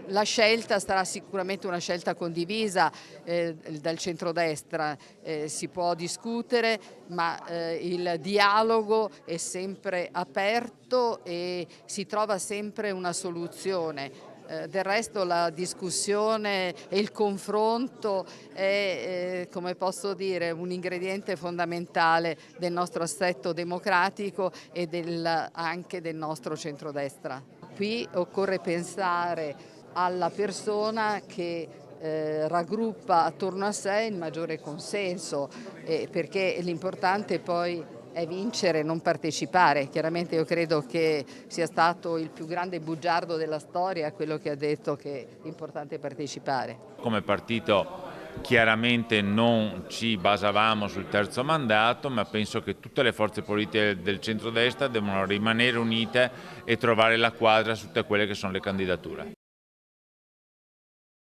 La scelta sarà sicuramente una scelta condivisa dal centrodestra, si può discutere, ma il dialogo è sempre aperto e si trova sempre una soluzione. Del resto la discussione e il confronto è, come posso dire, un ingrediente fondamentale del nostro assetto democratico e anche del nostro centrodestra. Qui occorre pensare alla persona che raggruppa attorno a sé il maggiore consenso, perché l'importante poi è vincere, non partecipare. Chiaramente io credo che sia stato il più grande bugiardo della storia quello che ha detto che l'importante è partecipare. Come partito chiaramente non ci basavamo sul terzo mandato, ma penso che tutte le forze politiche del centrodestra devono rimanere unite e trovare la quadra su tutte quelle che sono le candidature.